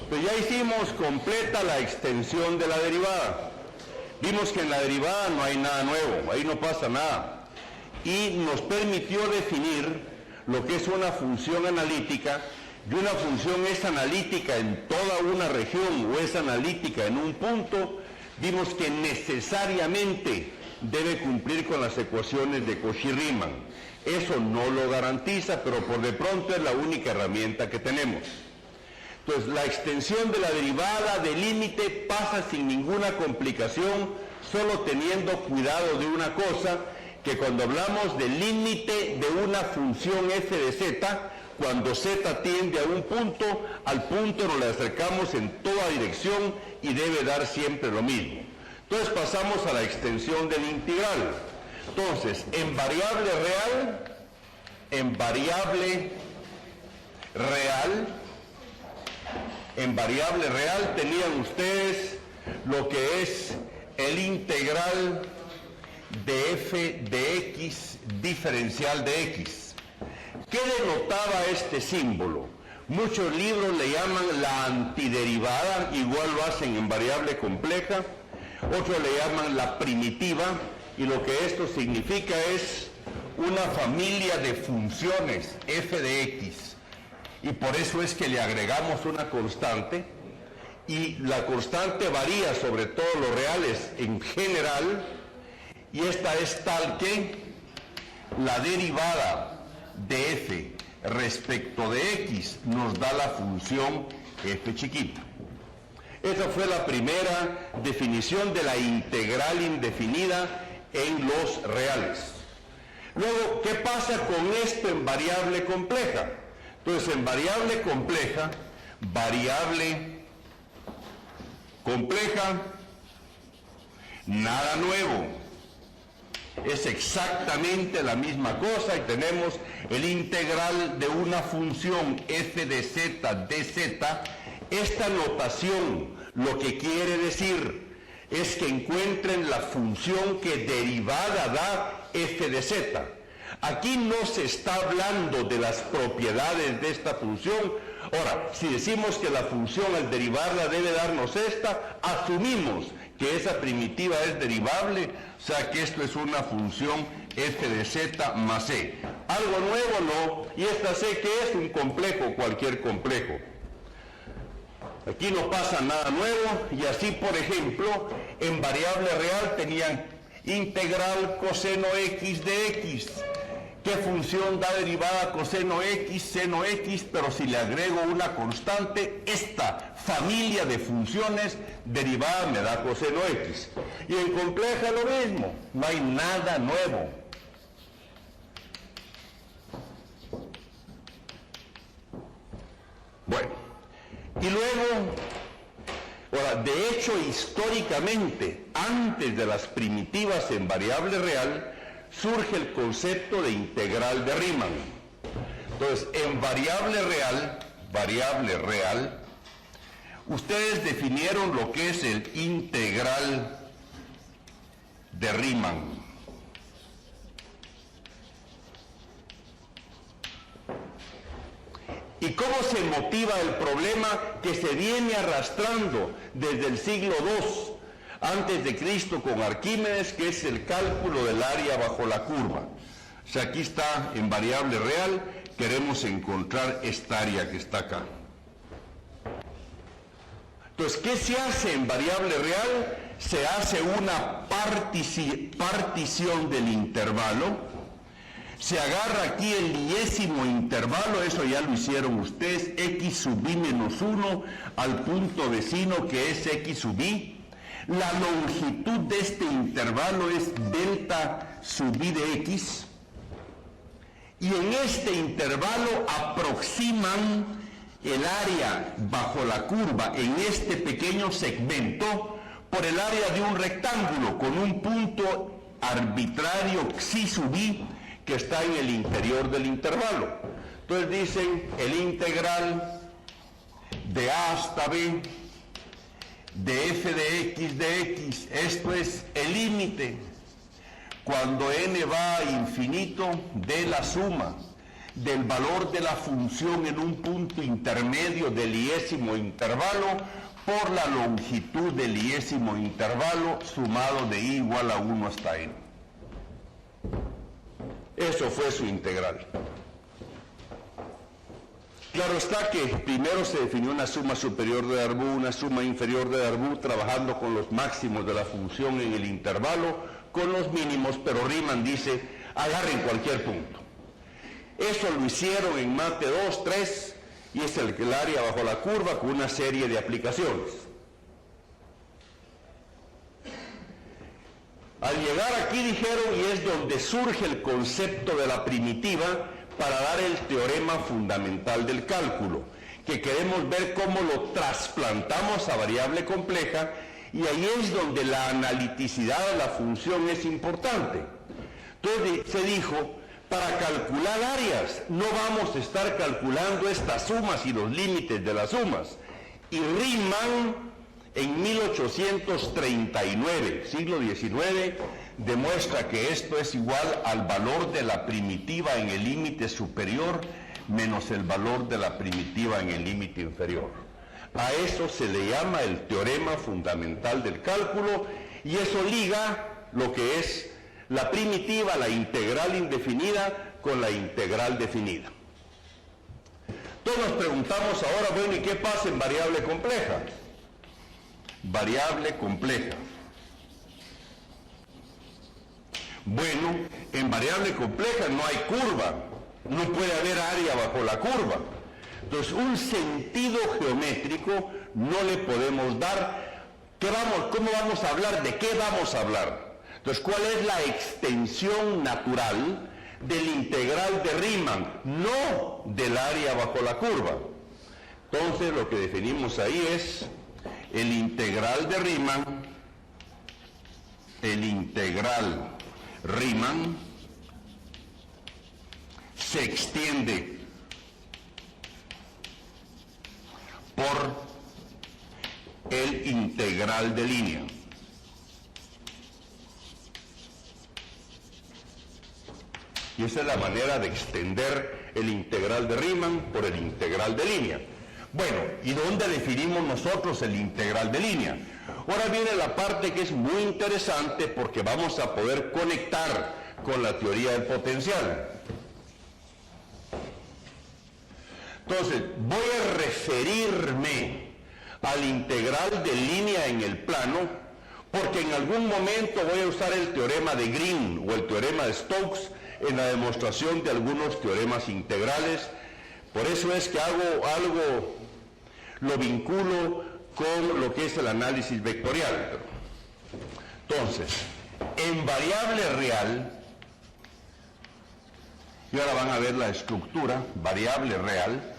Pues ya hicimos completa la extensión de la derivada. Vimos que en la derivada no hay nada nuevo, ahí no pasa nada. Y nos permitió definir lo que es una función analítica, y una función es analítica en toda una región o es analítica en un punto. Vimos que necesariamente debe cumplir con las ecuaciones de Cauchy-Riemann. Eso no lo garantiza, pero por de pronto es la única herramienta que tenemos. Entonces, la extensión de la derivada del límite pasa sin ninguna complicación, solo teniendo cuidado de una cosa, que cuando hablamos del límite de una función f de z, cuando z tiende a un punto, al punto nos le acercamos en toda dirección y debe dar siempre lo mismo. Entonces pasamos a la extensión del integral. Entonces, en variable real tenían ustedes lo que es el integral de f de x diferencial de x. ¿Qué denotaba este símbolo? Muchos libros le llaman la antiderivada, igual lo hacen en variable compleja, otros le llaman la primitiva, y lo que esto significa es una familia de funciones f de x, y por eso es que le agregamos una constante, y la constante varía sobre todos los reales en general, y esta es tal que la derivada de f respecto de x nos da la función f chiquita. Esa fue la primera definición de la integral indefinida en los reales. Luego, ¿qué pasa con esto en variable compleja? Entonces, en variable compleja, nada nuevo. Es exactamente la misma cosa y tenemos el integral de una función f de z dz. Esta notación lo que quiere decir es que encuentren la función que derivada da f de z. Aquí no se está hablando de las propiedades de esta función. Ahora, si decimos que la función al derivarla debe darnos esta, asumimos que esa primitiva es derivable, o sea que esto es una función f de z más e. Algo nuevo no, y esta c que es un complejo, cualquier complejo. Aquí no pasa nada nuevo, y así por ejemplo, en variable real tenían integral coseno x de x. ¿Qué función da derivada coseno x, seno x? Pero si le agrego una constante, esta familia de funciones derivada me da coseno x. Y en compleja lo mismo, no hay nada nuevo. Bueno, y luego, ahora, de hecho, históricamente, antes de las primitivas en variable real, surge el concepto de integral de Riemann. Entonces, en variable real, ustedes definieron lo que es el integral de Riemann. ¿Y cómo se motiva el problema que se viene arrastrando desde el siglo II antes de Cristo con Arquímedes, que es el cálculo del área bajo la curva? O sea, aquí está en variable real, queremos encontrar esta área que está acá. Entonces, ¿qué se hace en variable real? Se hace una partición del intervalo. Se agarra aquí el 10º intervalo, eso ya lo hicieron ustedes, x sub i menos 1 al punto vecino que es x sub i. La longitud de este intervalo es delta sub i de x. Y en este intervalo aproximan el área bajo la curva en este pequeño segmento por el área de un rectángulo con un punto arbitrario xi sub i que está en el interior del intervalo. Entonces dicen el integral de a hasta b de f de x, esto es el límite cuando n va a infinito de la suma del valor de la función en un punto intermedio del iésimo intervalo por la longitud del iésimo intervalo sumado de i igual a 1 hasta n. Eso fue su integral. Claro está que primero se definió una suma superior de Darboux, una suma inferior de Darboux, trabajando con los máximos de la función en el intervalo, con los mínimos, pero Riemann dice, agarren cualquier punto. Eso lo hicieron en Mate 2, 3, y es el área bajo la curva con una serie de aplicaciones. Al llegar aquí dijeron, y es donde surge el concepto de la primitiva, para dar el teorema fundamental del cálculo, que queremos ver cómo lo trasplantamos a variable compleja, y ahí es donde la analiticidad de la función es importante. Entonces se dijo, para calcular áreas no vamos a estar calculando estas sumas y los límites de las sumas. Y Riemann en 1839, siglo XIX, demuestra que esto es igual al valor de la primitiva en el límite superior menos el valor de la primitiva en el límite inferior. A eso se le llama el teorema fundamental del cálculo, y eso liga lo que es la primitiva, la integral indefinida, con la integral definida. Entonces nos preguntamos ahora, bueno, ¿y qué pasa en variable compleja? Variable compleja. Bueno, en variable compleja no hay curva, no puede haber área bajo la curva. Entonces, un sentido geométrico no le podemos dar. ¿Cómo vamos a hablar? ¿De qué vamos a hablar? Entonces, ¿cuál es la extensión natural del integral de Riemann? No del área bajo la curva. Entonces, lo que definimos ahí es el integral de Riemann, Riemann se extiende por el integral de línea. Y esa es la manera de extender el integral de Riemann por el integral de línea. Bueno, ¿y dónde definimos nosotros el integral de línea? Ahora viene la parte que es muy interesante, porque vamos a poder conectar con la teoría del potencial. Entonces, voy a referirme al integral de línea en el plano, porque en algún momento voy a usar el teorema de Green o el teorema de Stokes en la demostración de algunos teoremas integrales. Por eso es que lo vinculo con lo que es el análisis vectorial. Entonces, en variable real, y ahora van a ver la estructura, variable real,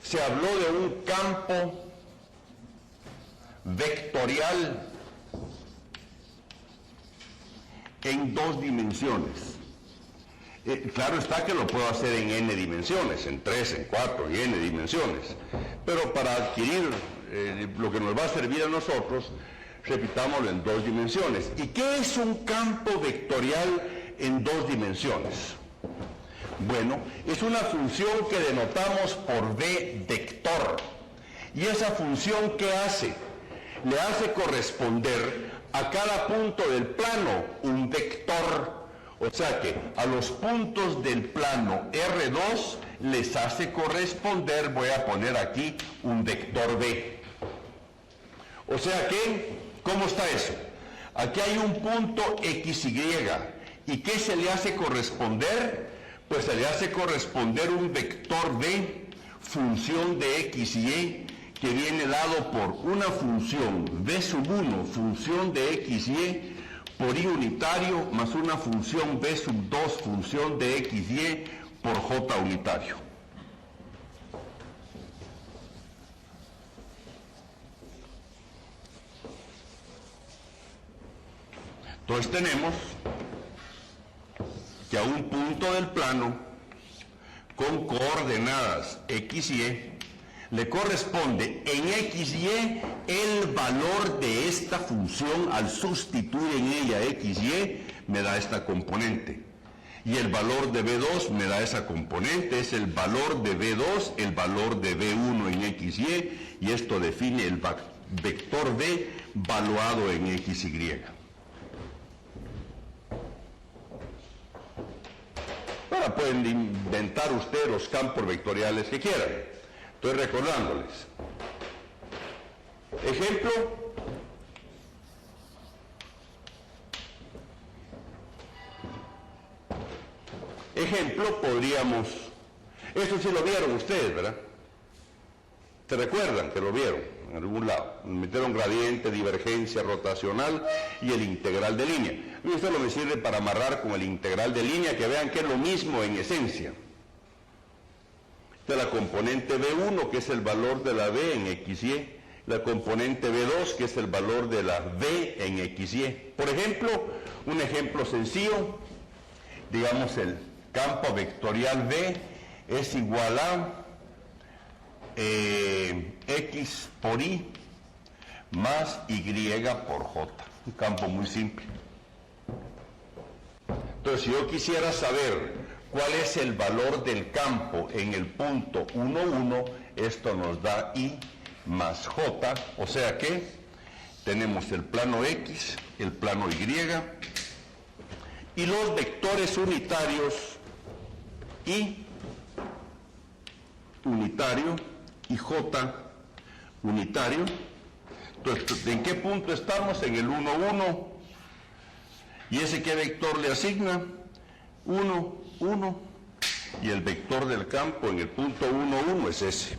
se habló de un campo vectorial en 2 dimensiones. Claro está que lo puedo hacer en n dimensiones, en 3, en 4 y n dimensiones, pero para adquirir lo que nos va a servir a nosotros, repitámoslo en 2 dimensiones. ¿Y qué es un campo vectorial en 2 dimensiones? Bueno, es una función que denotamos por v vector. ¿Y esa función qué hace? Le hace corresponder a cada punto del plano un vector. O sea que a los puntos del plano R2 les hace corresponder, voy a poner aquí, un vector v. O sea que, ¿cómo está eso? Aquí hay un punto XY. ¿Y qué se le hace corresponder? Pues se le hace corresponder un vector v, función de XY, que viene dado por una función v sub 1, función de XY, por i unitario, más una función v sub 2, función de XY, por j unitario. Entonces tenemos que a un punto del plano con coordenadas x y le corresponde en XY el valor de esta función. Al sustituir en ella XY me da esta componente. Y el valor de B2 me da esa componente, es el valor de B2, el valor de B1 en XY, y esto define el vector B valuado en XY. Ahora pueden inventar ustedes los campos vectoriales que quieran. Estoy recordándoles. Ejemplo. Ejemplo, podríamos... Esto sí lo vieron ustedes, ¿verdad? ¿Se recuerdan que lo vieron en algún lado? Metieron gradiente, divergencia rotacional y el integral de línea. Y esto no me sirve para amarrar con el integral de línea, que vean que es lo mismo en esencia. Esta es la componente B1, que es el valor de la B en XY. La componente B2, que es el valor de la B en XY. Por ejemplo, un ejemplo sencillo, digamos el campo vectorial B es igual a X por Y más Y por J. Un campo muy simple. Entonces, si yo quisiera saber cuál es el valor del campo en el punto 1, 1, esto nos da Y más J, o sea que tenemos el plano X, el plano Y, y los vectores unitarios Y unitario y J unitario. Entonces, ¿en qué punto estamos? En el 1, 1. ¿Y ese qué vector le asigna? 1, 1. Y el vector del campo en el punto 1, 1 es ese.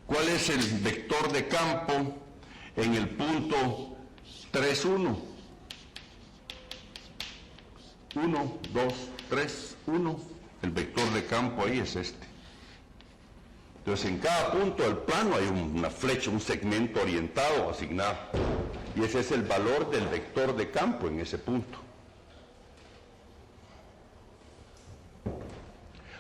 ¿Cuál es el vector de campo en el punto 3, 1? 1, 2, 3, 1. El vector de campo ahí es este. Entonces, en cada punto del plano hay una flecha, un segmento orientado asignado. Y ese es el valor del vector de campo en ese punto.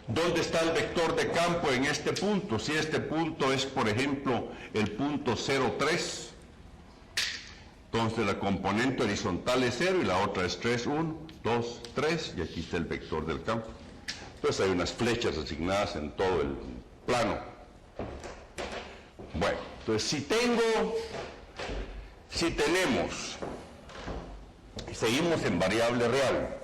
¿Dónde está el vector de campo en este punto? Si este punto es, por ejemplo, el punto 0, 3, entonces la componente horizontal es 0 y la otra es 3, 1, 2, 3, y aquí está el vector del campo. Entonces hay unas flechas asignadas en todo el plano. Bueno, entonces si tenemos, seguimos en variable real.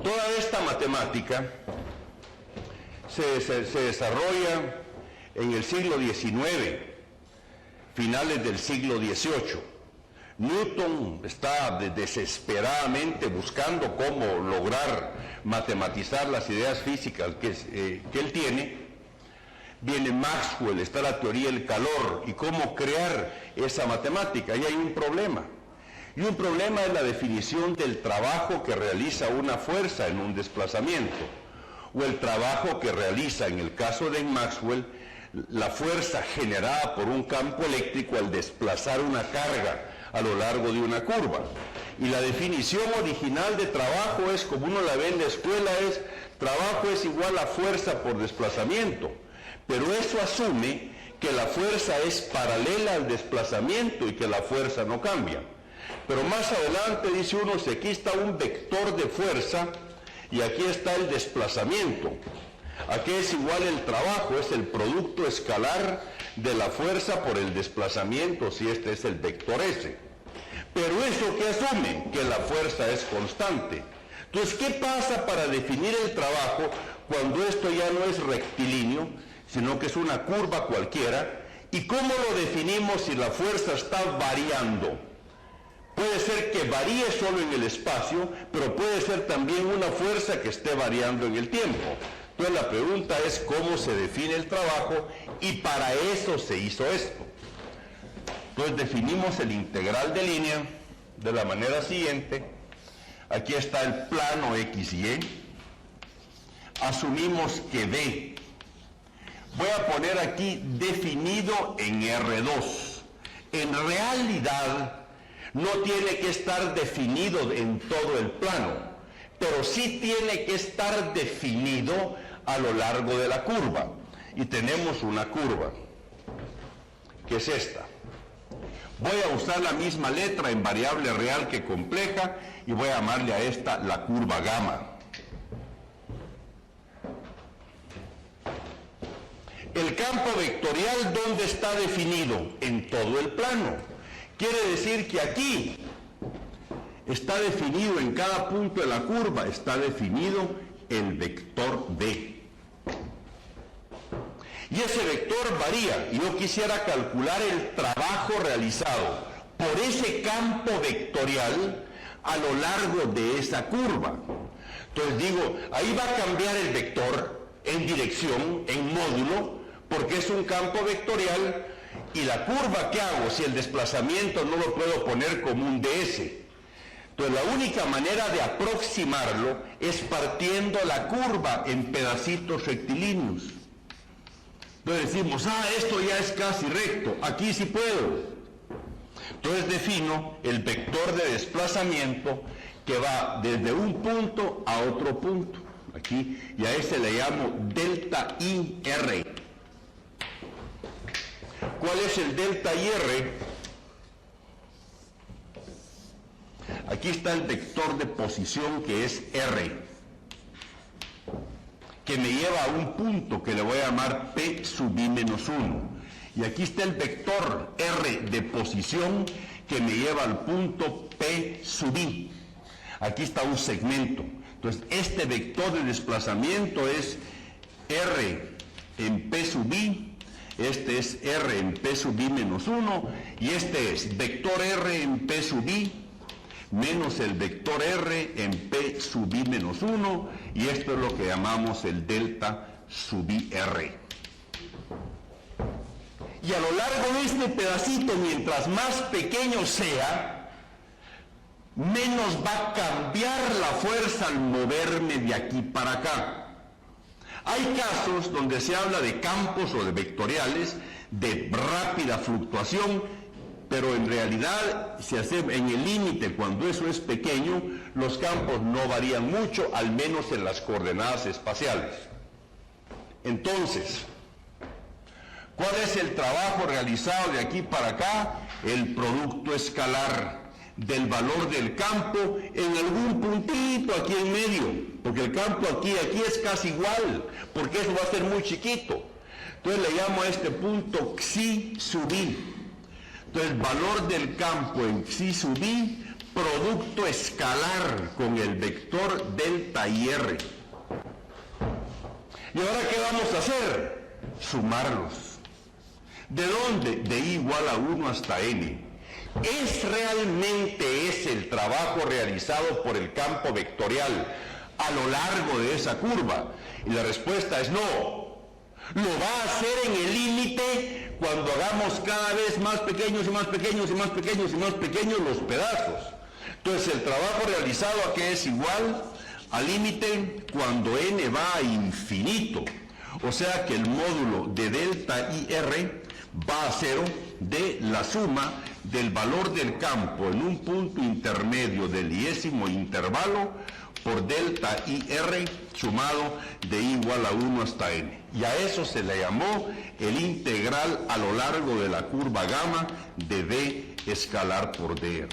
Toda esta matemática se desarrolla en el siglo XIX, finales del siglo XVIII. Newton está desesperadamente buscando cómo lograr matematizar las ideas físicas que él tiene. Viene Maxwell, está la teoría del calor y cómo crear esa matemática. Y hay un problema. Y un problema es la definición del trabajo que realiza una fuerza en un desplazamiento, o el trabajo que realiza, en el caso de Maxwell, la fuerza generada por un campo eléctrico al desplazar una carga a lo largo de una curva. Y la definición original de trabajo es, como uno la ve en la escuela, es trabajo es igual a fuerza por desplazamiento. Pero eso asume que la fuerza es paralela al desplazamiento y que la fuerza no cambia. Pero más adelante dice uno, si aquí está un vector de fuerza y aquí está el desplazamiento. Aquí es igual el trabajo, es el producto escalar de la fuerza por el desplazamiento, si este es el vector S. Pero eso ¿qué asume? Que la fuerza es constante. Entonces, ¿qué pasa para definir el trabajo cuando esto ya no es rectilíneo, sino que es una curva cualquiera? ¿Y cómo lo definimos si la fuerza está variando? Puede ser que varíe solo en el espacio, pero puede ser también una fuerza que esté variando en el tiempo. Entonces la pregunta es cómo se define el trabajo, y para eso se hizo esto. Entonces definimos el integral de línea de la manera siguiente. Aquí está el plano XY. Asumimos que B, voy a poner aquí definido en R2. En realidad no tiene que estar definido en todo el plano, pero sí tiene que estar definido a lo largo de la curva. Y tenemos una curva, que es esta. Voy a usar la misma letra en variable real que compleja y voy a llamarle a esta la curva gamma. El campo vectorial, ¿dónde está definido? En todo el plano. Quiere decir que aquí está definido, en cada punto de la curva está definido el vector B. Y ese vector varía. Y yo quisiera calcular el trabajo realizado por ese campo vectorial a lo largo de esa curva. Entonces digo, ahí va a cambiar el vector en dirección, en módulo, porque es un campo vectorial, y la curva que hago, si el desplazamiento no lo puedo poner como un ds. Entonces la única manera de aproximarlo es partiendo la curva en pedacitos rectilíneos. Entonces decimos, esto ya es casi recto, aquí sí puedo. Entonces defino el vector de desplazamiento que va desde un punto a otro punto, aquí, y a ese le llamo delta IR. ¿Cuál es el delta IR? Aquí está el vector de posición, que es R, que me lleva a un punto que le voy a llamar P sub I menos 1. Y aquí está el vector R de posición que me lleva al punto P sub I. Aquí está un segmento. Entonces, este vector de desplazamiento es R en P sub I, este es R en P sub I menos 1, y este es vector R en P sub I menos el vector R en P sub I menos 1, y esto es lo que llamamos el delta sub IR. Y a lo largo de este pedacito, mientras más pequeño sea, menos va a cambiar la fuerza al moverme de aquí para acá. Hay casos donde se habla de campos o de vectoriales de rápida fluctuación, pero en realidad, si hacemos en el límite, cuando eso es pequeño, los campos no varían mucho, al menos en las coordenadas espaciales. Entonces, ¿cuál es el trabajo realizado de aquí para acá? El producto escalar del valor del campo en algún puntito aquí en medio, porque el campo aquí es casi igual, porque eso va a ser muy chiquito. Entonces le llamo a este punto xi sub i. Entonces el valor del campo en xi sub i, producto escalar con el vector delta IR. ¿Y ahora qué vamos a hacer? Sumarlos. ¿De dónde? De I igual a 1 hasta n. ¿Es realmente ese el trabajo realizado por el campo vectorial a lo largo de esa curva? Y la respuesta es no. Lo va a hacer en el límite cuando hagamos cada vez más pequeños y más pequeños y más pequeños y más pequeños los pedazos. Entonces el trabajo realizado aquí es igual al límite cuando n va a infinito. O sea que el módulo de delta IR va a 0 de la suma del valor del campo en un punto intermedio del iésimo intervalo por delta IR sumado de I igual a 1 hasta n. Y a eso se le llamó el integral a lo largo de la curva gamma de D escalar por dr.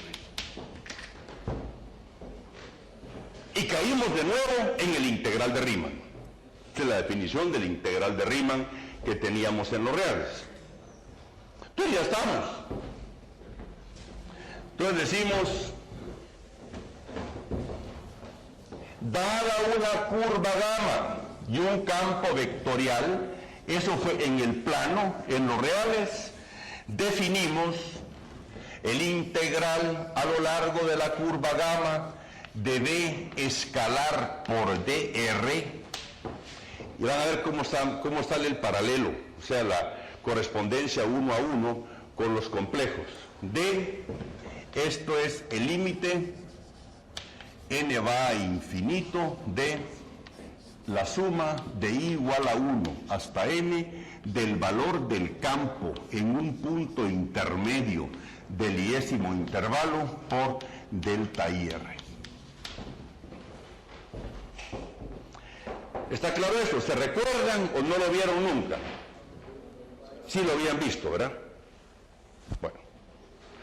Y caímos de nuevo en el integral de Riemann. Esta es la definición del integral de Riemann que teníamos en los reales. Entonces ya estamos. Entonces decimos, dada una curva gamma y un campo vectorial, eso fue en el plano, en los reales, definimos el integral a lo largo de la curva gamma de D escalar por dr, y van a ver cómo sale el paralelo, o sea, la correspondencia 1 a 1 con los complejos. D, esto es el límite, n va a infinito de la suma de I igual a 1 hasta n del valor del campo en un punto intermedio del iésimo intervalo por delta IR. ¿Está claro eso? ¿Se recuerdan o no lo vieron nunca? Sí lo habían visto, ¿verdad? Bueno,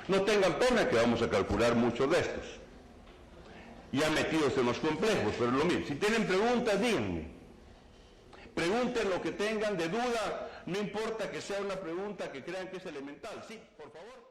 no tengan pena que vamos a calcular muchos de estos. Ya metidos en los complejos, pero lo mismo. Si tienen preguntas, díganme. Pregunten lo que tengan de duda, no importa que sea una pregunta que crean que es elemental. Sí, por favor.